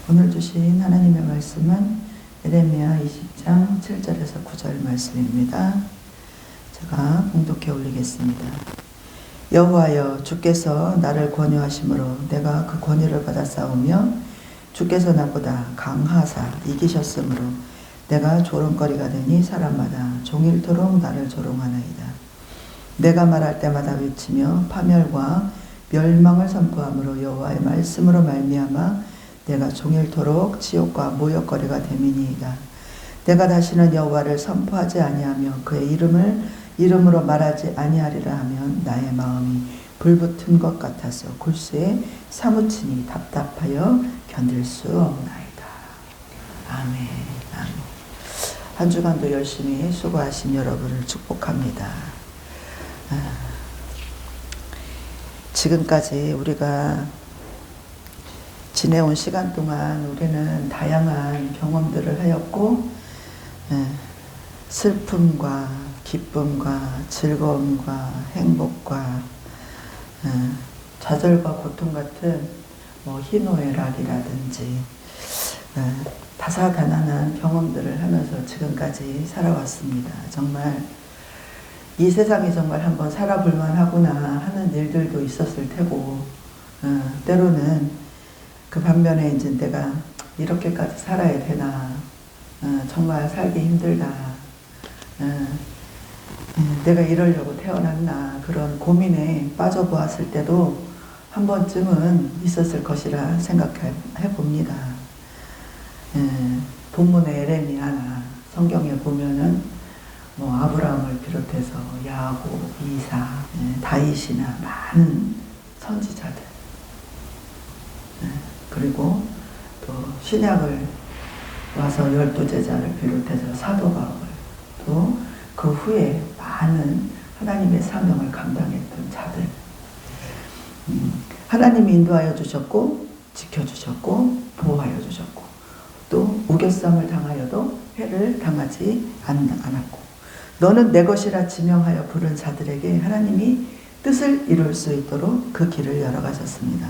오늘 주신 하나님의 말씀은 예레미야 20장 7절에서 9절 말씀입니다. 제가 봉독해 올리겠습니다. 여호와여, 주께서 나를 권유하심으로 내가 그 권유를 받아 싸우며 주께서 나보다 강하사 이기셨으므로 내가 조롱거리가 되니 사람마다 종일토록 나를 조롱하나이다. 내가 말할 때마다 외치며 파멸과 멸망을 선포함으로 여호와의 말씀으로 말미암아 내가 종일토록 지옥과 모욕거리가 됨이니이다. 내가 다시는 여호와를 선포하지 아니하며 그의 이름으로 말하지 아니하리라 하면 나의 마음이 불붙은 것 같아서 골수에 사무치니 답답하여 견딜 수 없나이다. 아멘. 아멘. 한 주간도 열심히 수고하신 여러분을 축복합니다. 지금까지 우리가 지내온 시간 동안 우리는 다양한 경험들을 하였고, 슬픔과 기쁨과 즐거움과 행복과 좌절과 고통 같은 희노애락이라든지 다사다난한 경험들을 하면서 지금까지 살아왔습니다. 정말 이 세상이 정말 한번 살아볼만 하구나 하는 일들도 있었을 테고, 때로는 그 반면에 이제 내가 이렇게까지 살아야 되나, 정말 살기 힘들다, 내가 이러려고 태어났나, 그런 고민에 빠져보았을 때도 한 번쯤은 있었을 것이라 생각해 봅니다. 본문의 예레미야나 성경에 보면은 아브라함을 비롯해서 야곱, 이사, 다윗이나 많은 선지자들, 그리고 또 신약을 와서 12제자를 비롯해서 사도 바울, 또 그 후에 많은 하나님의 사명을 감당했던 자들, 하나님이 인도하여 주셨고 지켜주셨고 보호하여 주셨고 또 우겨쌈을 당하여도 해를 당하지 않았고, 너는 내 것이라 지명하여 부른 자들에게 하나님이 뜻을 이룰 수 있도록 그 길을 열어가셨습니다.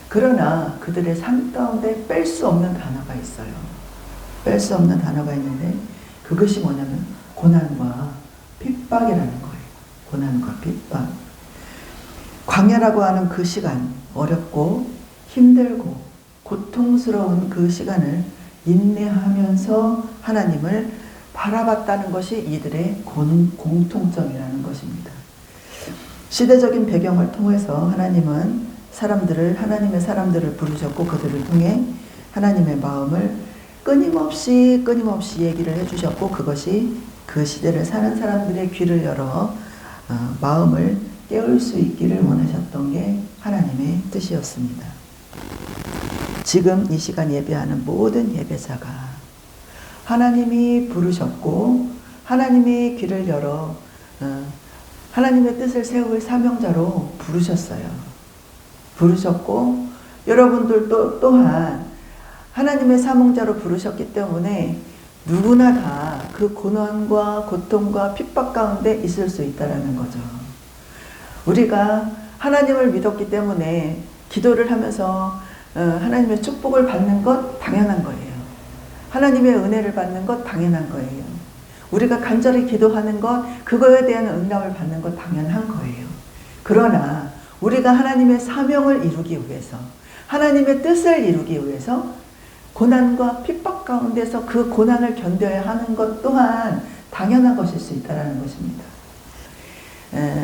그러나 그들의 삶 가운데 뺄 수 없는 단어가 있어요. 뺄 수 없는 단어가 있는데 그것이 뭐냐면 고난과 핍박이라는 거예요. 고난과 핍박. 광야라고 하는 그 시간, 어렵고 힘들고 고통스러운 그 시간을 인내하면서 하나님을 바라봤다는 것이 이들의 공통점이라는 것입니다. 시대적인 배경을 통해서 하나님은 하나님의 사람들을 부르셨고 그들을 통해 하나님의 마음을 끊임없이 얘기를 해주셨고, 그것이 그 시대를 사는 사람들의 귀를 열어 마음을 깨울 수 있기를 원하셨던 게 하나님의 뜻이었습니다. 지금 이 시간 예배하는 모든 예배자가 하나님이 부르셨고 하나님의 귀를 열어 하나님의 뜻을 세울 사명자로 부르셨고 여러분들도 또한 하나님의 사명자로 부르셨기 때문에 누구나 다 그 고난과 고통과 핍박 가운데 있을 수 있다는 거죠. 우리가 하나님을 믿었기 때문에 기도를 하면서 하나님의 축복을 받는 것 당연한 거예요. 하나님의 은혜를 받는 것 당연한 거예요. 우리가 간절히 기도하는 것, 그거에 대한 응답을 받는 것 당연한 거예요. 그러나 우리가 하나님의 사명을 이루기 위해서, 하나님의 뜻을 이루기 위해서 고난과 핍박 가운데서 그 고난을 견뎌야 하는 것 또한 당연한 것일 수 있다는 것입니다.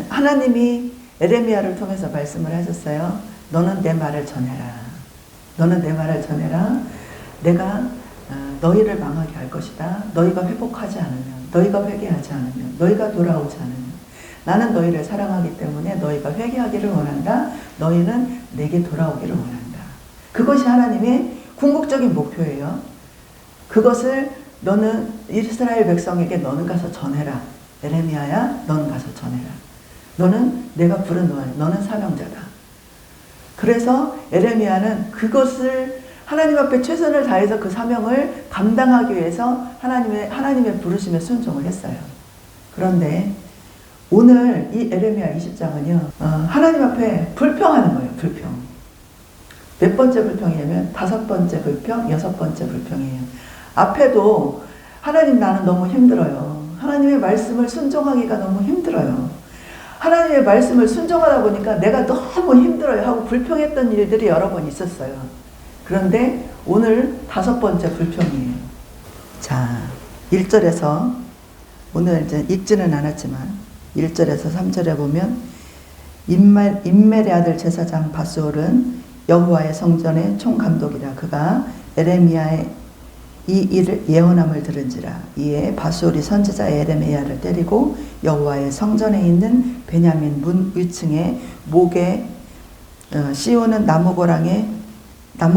하나님이 예레미야를 통해서 말씀을 하셨어요. 너는 내 말을 전해라. 너는 내 말을 전해라. 내가 너희를 망하게 할 것이다. 너희가 회복하지 않으면, 너희가 회개하지 않으면, 너희가 돌아오지 않으면, 나는 너희를 사랑하기 때문에 너희가 회개하기를 원한다. 너희는 내게 돌아오기를 원한다. 그것이 하나님의 궁극적인 목표예요. 그것을 너는 이스라엘 백성에게 너는 가서 전해라. 예레미야야, 너는 가서 전해라. 너는 내가 부른 너는 사명자다. 그래서 예레미야는 그것을 하나님 앞에 최선을 다해서 그 사명을 감당하기 위해서 하나님의 부르심에 순종을 했어요. 그런데 오늘 이 예레미야 20장은요, 하나님 앞에 불평하는 거예요. 몇 번째 불평이냐면 5번째 불평, 6번째 불평이에요. 앞에도 하나님 나는 너무 힘들어요. 하나님의 말씀을 순종하기가 너무 힘들어요. 하나님의 말씀을 순종하다 보니까 내가 너무 힘들어요 하고 불평했던 일들이 여러 번 있었어요. 그런데 오늘 5번째 불평이에요. 자, 1절에서 오늘 이제 읽지는 않았지만 1절에서 3절에 보면 임멜의 아들 제사장 바스올은 여호와의 성전의 총감독이라. 그가 에레미야의 이 일을 예언함을 들은지라. 이에 바스올이 선지자 에레미야를 때리고 여호와의 성전에 있는 베냐민 문 위층에 목에 씌우는 나무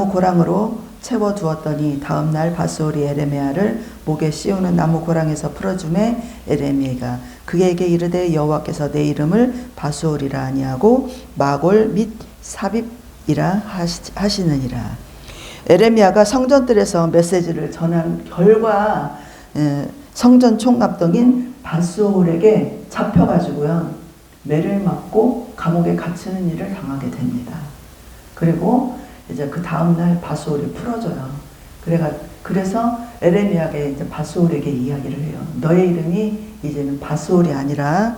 고랑으로 채워두었더니 다음날 바스올이 에레미야를 목에 씌우는 나무 고랑에서 풀어주매 에레미야가 그에게 이르되 여호와께서 내 이름을 바스올이라 아니하고 마골 및 사빕이라 하시느니라. 에레미야가 성전뜰에서 메시지를 전한 결과 성전 총감독인 바스올에게 잡혀가지고요, 매를 맞고 감옥에 갇히는 일을 당하게 됩니다. 그리고 이제 그 다음날 바스올이 풀어져요. 그래서 에레미야에게 이제 바스올에게 이야기를 해요. 너의 이름이 이제는 바스올이 아니라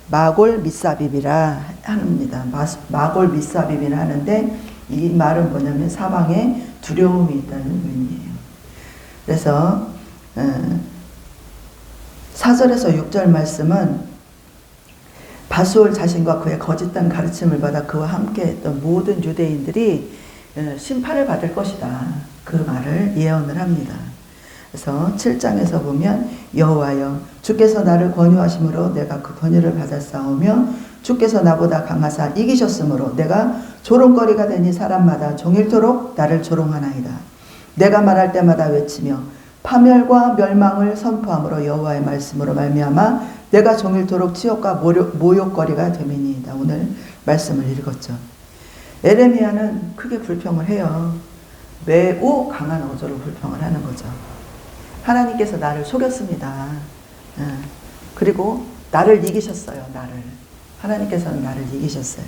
마골 미사빕이라 합니다. 마골 미사빕이라 하는데 이 말은 뭐냐면 사방에 두려움이 있다는 의미예요. 그래서 4절에서 6절 말씀은 바스올 자신과 그의 거짓된 가르침을 받아 그와 함께했던 모든 유대인들이 심판을 받을 것이다. 그 말을 예언을 합니다. 그래서 7장에서 보면 여호와여 주께서 나를 권유하심으로 내가 그 권유를 받았사오며 주께서 나보다 강하사 이기셨으므로 내가 조롱거리가 되니 사람마다 종일토록 나를 조롱하나이다. 내가 말할 때마다 외치며 파멸과 멸망을 선포함으로 여호와의 말씀으로 말미암아 내가 종일토록 치욕과 모욕거리가 됨이니이다. 오늘 말씀을 읽었죠. 에레미야는 크게 불평을 해요. 매우 강한 어조로 불평을 하는 거죠. 하나님께서 나를 속였습니다. 그리고 나를 이기셨어요. 하나님께서는 나를 이기셨어요.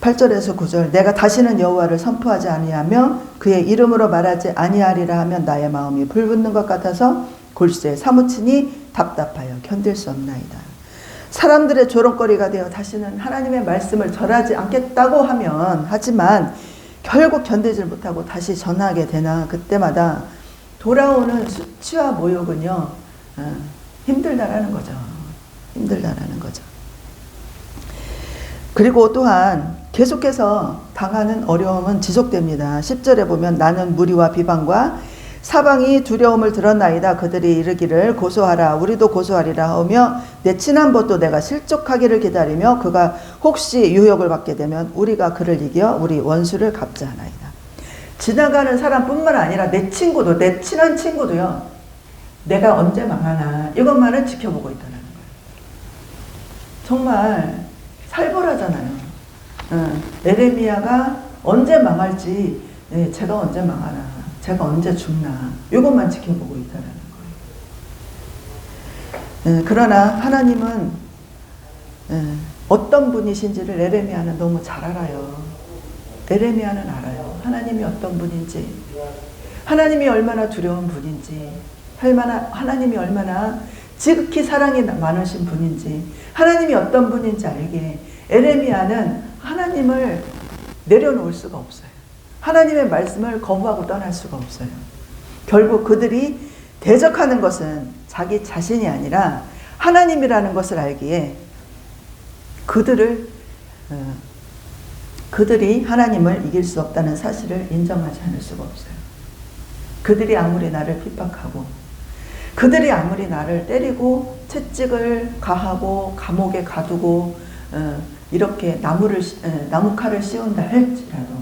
8절에서 9절 내가 다시는 여호와를 선포하지 아니하며 그의 이름으로 말하지 아니하리라 하면 나의 마음이 불붙는 것 같아서 골수에 사무치니 답답하여 견딜 수 없나이다. 사람들의 조롱거리가 되어 다시는 하나님의 말씀을 전하지 않겠다고 하지만 결국 견디질 못하고 다시 전하게 되나 그때마다 돌아오는 수치와 모욕은요, 힘들다라는 거죠. 그리고 또한 계속해서 당하는 어려움은 지속됩니다. 10절에 보면 나는 무리와 비방과 사방이 두려움을 들었나이다. 그들이 이르기를 고소하라 우리도 고소하리라 하며 내 친한 벗도 내가 실족하기를 기다리며 그가 혹시 유혹을 받게 되면 우리가 그를 이겨 우리 원수를 갚자 하나이다. 지나가는 사람뿐만 아니라 내 친구도, 내 친한 친구도요, 내가 언제 망하나 이것만을 지켜보고 있다는 거예요. 정말 살벌하잖아요. 에레미야가 언제 망할지, 제가 언제 망하나, 제가 언제 죽나 이것만 지켜보고 있다는 거예요. 그러나 하나님은 어떤 분이신지를 에레미야는 너무 잘 알아요. 에레미야는 알아요. 하나님이 어떤 분인지, 하나님이 얼마나 두려운 분인지, 하나님이 얼마나 지극히 사랑이 많으신 분인지, 하나님이 어떤 분인지 알기에 에레미야는 하나님을 내려놓을 수가 없어요. 하나님의 말씀을 거부하고 떠날 수가 없어요. 결국 그들이 대적하는 것은 자기 자신이 아니라 하나님이라는 것을 알기에 그들이 하나님을 이길 수 없다는 사실을 인정하지 않을 수가 없어요. 그들이 아무리 나를 핍박하고 그들이 아무리 나를 때리고 채찍을 가하고 감옥에 가두고 이렇게 나무칼을 씌운다 할지라도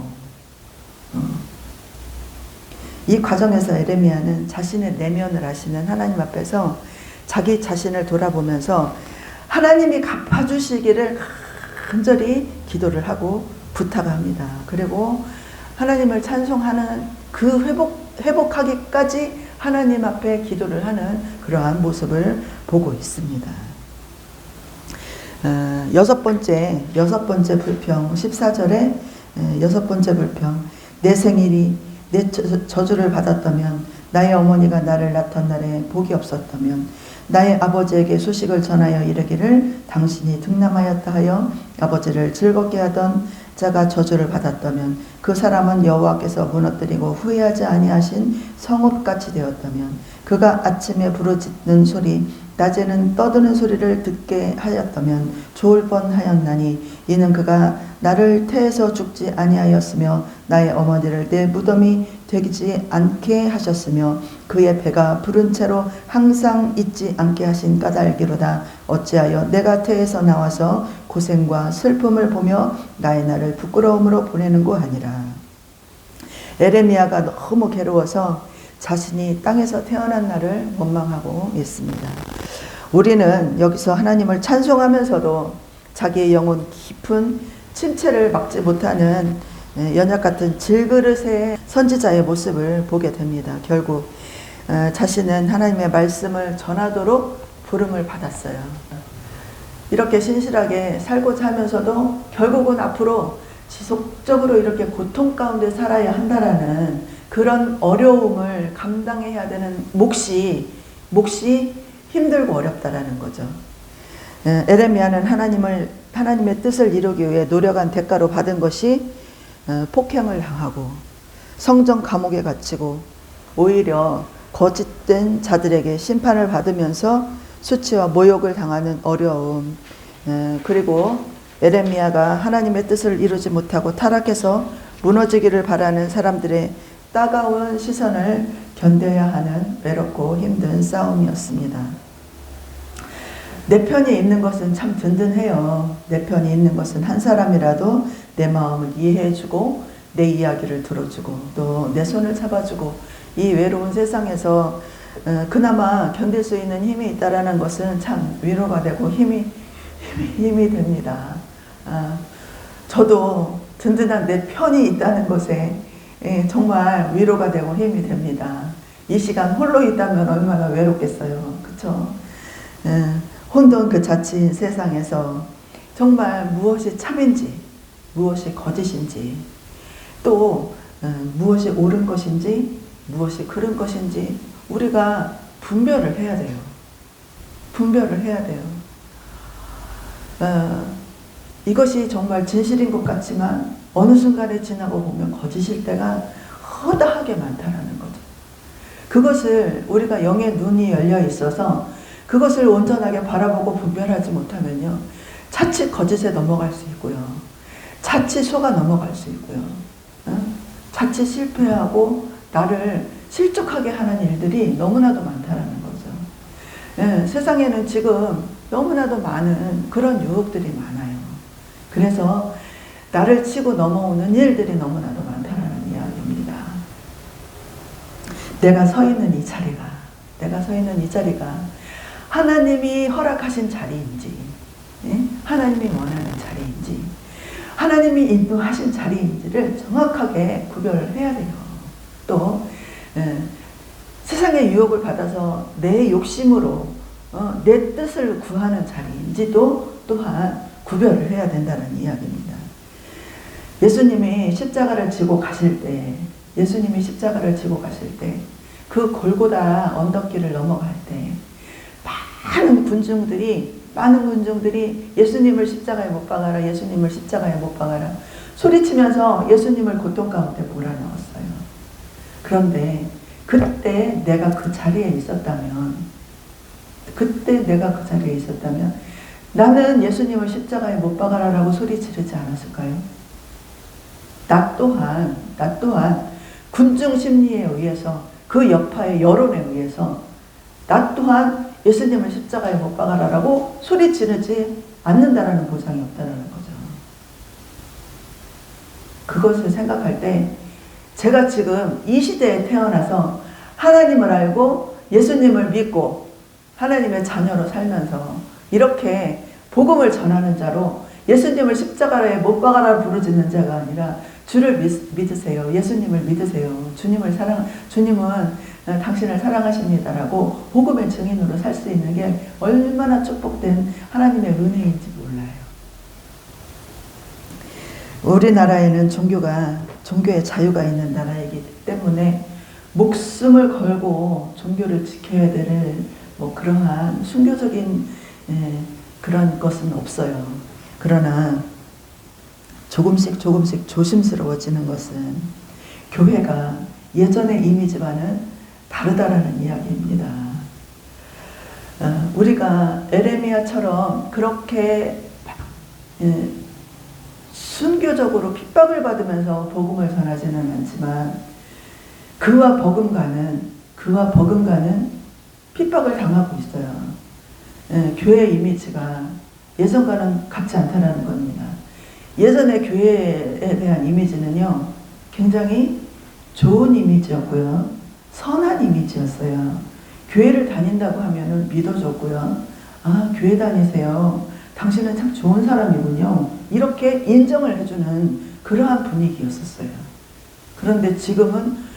이 과정에서 에레미야는 자신의 내면을 아시는 하나님 앞에서 자기 자신을 돌아보면서 하나님이 갚아주시기를 간절히 기도를 하고 부탁합니다. 그리고 하나님을 찬송하는 그 회복하기까지 하나님 앞에 기도를 하는 그러한 모습을 보고 있습니다. 여섯 번째 불평 14절에 여섯 번째 불평. 내 생일이 내 저주를 받았다면, 나의 어머니가 나를 낳던 날에 복이 없었다면, 나의 아버지에게 소식을 전하여 이르기를 당신이 등남하였다 하여 아버지를 즐겁게 하던 자가 저주를 받았다면, 그 사람은 여호와께서 무너뜨리고 후회하지 아니하신 성읍같이 되었다면, 그가 아침에 부르짖는 소리, 낮에는 떠드는 소리를 듣게 하였다면 좋을 뻔하였나니, 이는 그가 나를 태에서 죽지 아니하였으며 나의 어머니를 내 무덤이 되지 않게 하셨으며 그의 배가 부른 채로 항상 잊지 않게 하신 까닭이로다. 어찌하여 내가 태에서 나와서 고생과 슬픔을 보며 나의 날을 부끄러움으로 보내는고 하니라. 에레미야가 너무 괴로워서 자신이 땅에서 태어난 날을 원망하고 있습니다. 우리는 여기서 하나님을 찬송하면서도 자기의 영혼 깊은 침체를 막지 못하는 연약 같은 질그릇의 선지자의 모습을 보게 됩니다. 결국 자신은 하나님의 말씀을 전하도록 부름을 받았어요. 이렇게 신실하게 살고자 하면서도 결국은 앞으로 지속적으로 이렇게 고통 가운데 살아야 한다라는 그런 어려움을 감당해야 되는 몫이 힘들고 어렵다라는 거죠. 에레미야는 하나님의 뜻을 이루기 위해 노력한 대가로 받은 것이 폭행을 당하고 성전 감옥에 갇히고 오히려 거짓된 자들에게 심판을 받으면서 수치와 모욕을 당하는 어려움, 그리고 에레미야가 하나님의 뜻을 이루지 못하고 타락해서 무너지기를 바라는 사람들의 따가운 시선을 견뎌야 하는 외롭고 힘든 싸움이었습니다. 내 편이 있는 것은 참 든든해요. 내 편이 있는 것은 한 사람이라도 내 마음을 이해해주고 내 이야기를 들어주고 또 내 손을 잡아주고 이 외로운 세상에서 그나마 견딜 수 있는 힘이 있다라는 것은 참 위로가 되고 힘이 됩니다. 저도 든든한 내 편이 있다는 것에 정말 위로가 되고 힘이 됩니다. 이 시간 홀로 있다면 얼마나 외롭겠어요. 그쵸? 혼돈 그 자체인 세상에서 정말 무엇이 참인지, 무엇이 거짓인지, 또 무엇이 옳은 것인지, 무엇이 그른 것인지 우리가 분별을 해야 돼요. 분별을 해야 돼요. 이것이 정말 진실인 것 같지만 어느 순간에 지나고 보면 거짓일 때가 허다하게 많다라는 거죠. 그것을 우리가 영의 눈이 열려 있어서 그것을 온전하게 바라보고 분별하지 못하면요, 자칫 거짓에 넘어갈 수 있고요, 자칫 속아 넘어갈 수 있고요, 자칫 실패하고 나를 실족하게 하는 일들이 너무나도 많다라는 거죠. 세상에는 지금 너무나도 많은 그런 유혹들이 많아요. 그래서 나를 치고 넘어오는 일들이 너무나도 많다라는 이야기입니다. 내가 서 있는 이 자리가 하나님이 허락하신 자리인지, 하나님이 원하는 자리인지, 하나님이 인도하신 자리인지를 정확하게 구별을 해야 돼요. 또 세상의 유혹을 받아서 내 욕심으로 내 뜻을 구하는 자리인지도 또한 구별을 해야 된다는 이야기입니다. 예수님이 십자가를 지고 가실 때, 그 골고다 언덕길을 넘어갈 때 많은 군중들이 예수님을 십자가에 못 박아라, 예수님을 십자가에 못 박아라 소리치면서 예수님을 고통 가운데 몰아넣었어요. 그런데 그때 내가 그 자리에 있었다면 나는 예수님을 십자가에 못 박아라라고 소리 지르지 않았을까요? 나 또한 군중 심리에 의해서, 그 여파의 여론에 의해서 나 또한 예수님을 십자가에 못 박아라라고 소리 지르지 않는다라는 보장이 없다라는 거죠. 그것을 생각할 때 제가 지금 이 시대에 태어나서 하나님을 알고 예수님을 믿고 하나님의 자녀로 살면서 이렇게 복음을 전하는 자로 예수님을 십자가에 못 박아라 부르짖는 자가 아니라 주를 믿으세요. 예수님을 믿으세요. 주님은 당신을 사랑하십니다라고 복음의 증인으로 살 수 있는 게 얼마나 축복된 하나님의 은혜인지 몰라요. 우리나라에는 종교의 자유가 있는 나라이기 때문에 목숨을 걸고 종교를 지켜야 될 뭐 그러한 순교적인 그런 것은 없어요. 그러나 조금씩 조심스러워지는 것은 교회가 예전의 이미지와는 다르다라는 이야기입니다. 우리가 에레미야처럼 그렇게 순교적으로 핍박을 받으면서 복음을 전하지는 않지만 그와 버금가는 핍박을 당하고 있어요. 교회 이미지가 예전과는 같지 않다는 겁니다. 예전의 교회에 대한 이미지는요, 굉장히 좋은 이미지였고요, 선한 이미지였어요. 교회를 다닌다고 하면은 믿어줬고요. 아, 교회 다니세요. 당신은 참 좋은 사람이군요. 이렇게 인정을 해주는 그러한 분위기였었어요. 그런데 지금은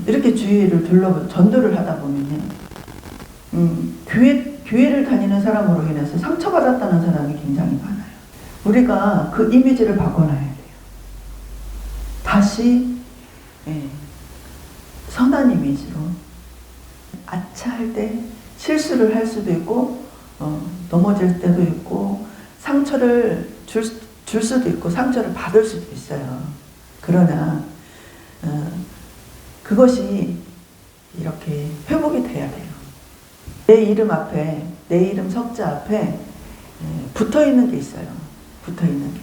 이렇게 주위를 전도를 하다 보면요, 교회를 다니는 사람으로 인해서 상처받았다는 사람이 굉장히 많아요. 우리가 그 이미지를 바꿔놔야 돼요. 다시 선한 이미지로, 아차할 때 실수를 할 수도 있고 넘어질 때도 있고 상처를 줄 수도 있고 상처를 받을 수도 있어요. 그러나 그것이 이렇게 회복이 돼야 돼요. 내 이름 앞에, 내 이름 석자 앞에 붙어있는 게 있어요. 붙어있는 게.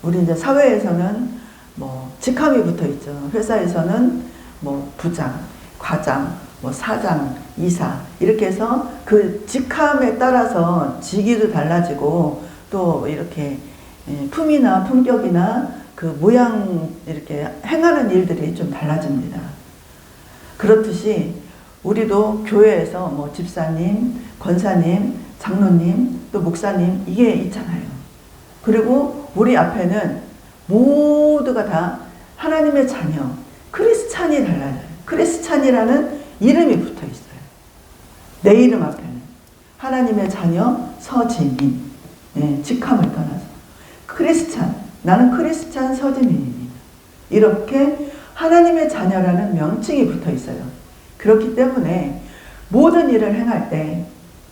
우리 이제 사회에서는 뭐 직함이 붙어있죠. 회사에서는 뭐 부장, 과장, 뭐 사장, 이사 이렇게 해서 그 직함에 따라서 직위도 달라지고 또 이렇게 품이나 품격이나 그 모양 이렇게 행하는 일들이 좀 달라집니다. 그렇듯이 우리도 교회에서 뭐 집사님, 권사님, 장로님, 또 목사님 이게 있잖아요. 그리고 우리 앞에는 모두가 다 하나님의 자녀, 크리스찬이 달라져요. 크리스찬이라는 이름이 붙어 있어요. 내 이름 앞에는 하나님의 자녀 서지민, 직함을 떠나서 크리스찬, 나는 크리스찬 서지민입니다. 이렇게 하나님의 자녀라는 명칭이 붙어 있어요. 그렇기 때문에 모든 일을 행할 때,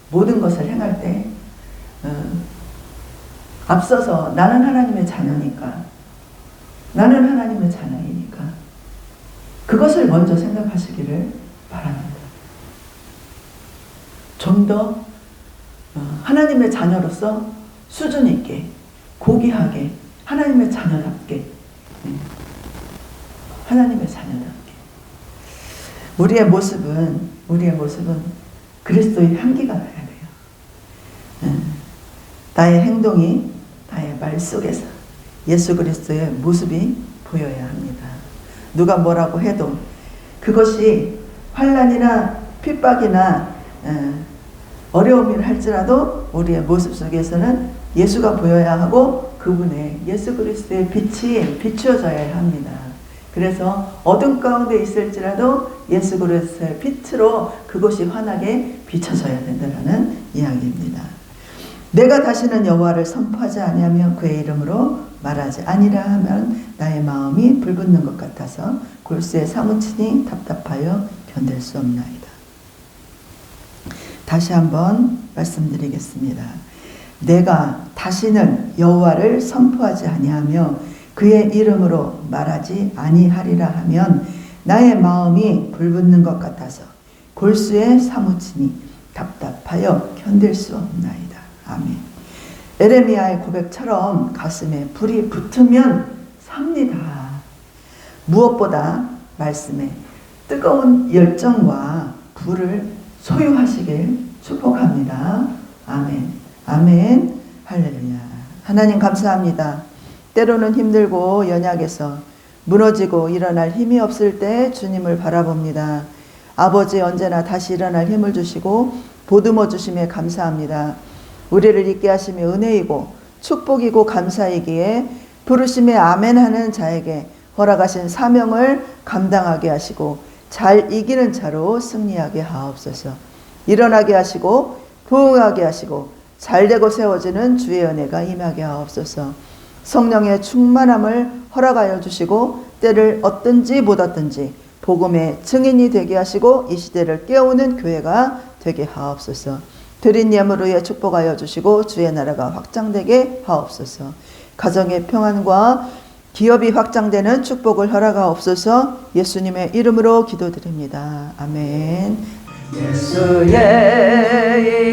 모든 것을 행할 때 앞서서 나는 하나님의 자녀니까, 나는 하나님의 자녀이니까 그것을 먼저 생각하시기를 바랍니다. 좀 더 하나님의 자녀로서 수준 있게, 고귀하게, 하나님의 자녀답게, 하나님의 자녀답게 우리의 모습은 그리스도의 향기가 나야 돼요. 나의 행동이, 나의 말 속에서 예수 그리스도의 모습이 보여야 합니다. 누가 뭐라고 해도 그것이 환난이나 핍박이나 어려움을 할지라도 우리의 모습 속에서는 예수가 보여야 하고 그분의 예수 그리스도의 빛이 비추어져야 합니다. 그래서 어둠 가운데 있을지라도 예수 그리스도의 빛으로 그것이 환하게 비춰져야 된다는 이야기입니다. 내가 다시는 여호와를 선포하지 아니하며 그의 이름으로 말하지 아니라 하면 나의 마음이 불붙는 것 같아서 골수에 사무치니 답답하여 견딜 수 없나이다. 다시 한번 말씀드리겠습니다. 내가 다시는 여호와를 선포하지 아니하며 그의 이름으로 말하지 아니하리라 하면 나의 마음이 불붙는 것 같아서 골수에 사무치니 답답하여 견딜 수 없나이다. 아멘. 에레미야의 고백처럼 가슴에 불이 붙으면 삽니다. 무엇보다 말씀에 뜨거운 열정과 불을 소유하시길 축복합니다. 아멘. 아멘. 할렐루야. 하나님 감사합니다. 때로는 힘들고 연약해서 무너지고 일어날 힘이 없을 때 주님을 바라봅니다. 아버지 언제나 다시 일어날 힘을 주시고 보듬어 주심에 감사합니다. 우리를 있게 하심이 은혜이고 축복이고 감사이기에 부르심에 아멘하는 자에게 허락하신 사명을 감당하게 하시고 잘 이기는 자로 승리하게 하옵소서. 일어나게 하시고 부흥하게 하시고 잘되고 세워지는 주의 은혜가 임하게 하옵소서. 성령의 충만함을 허락하여 주시고 때를 얻든지 못 얻든지 복음의 증인이 되게 하시고 이 시대를 깨우는 교회가 되게 하옵소서. 드린 예물을 축복하여 주시고 주의 나라가 확장되게 하옵소서. 가정의 평안과 기업이 확장되는 축복을 허락하옵소서. 예수님의 이름으로 기도드립니다. 아멘. 예수의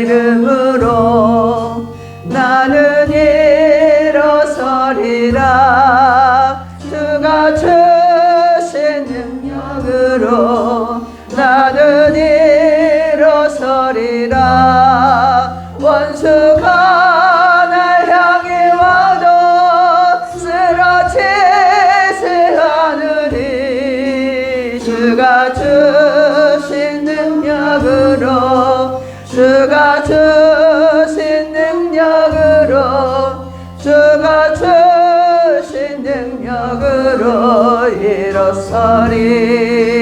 이름으로 나는 일어서리라. 주가 주신 능력으로 나는 일어서리라. 원수가 날 향해 와도 쓰러지지 않으리. 주가 주신 능력으로 주가 주신 능력으로 주가 주신 능력으로 일어서리.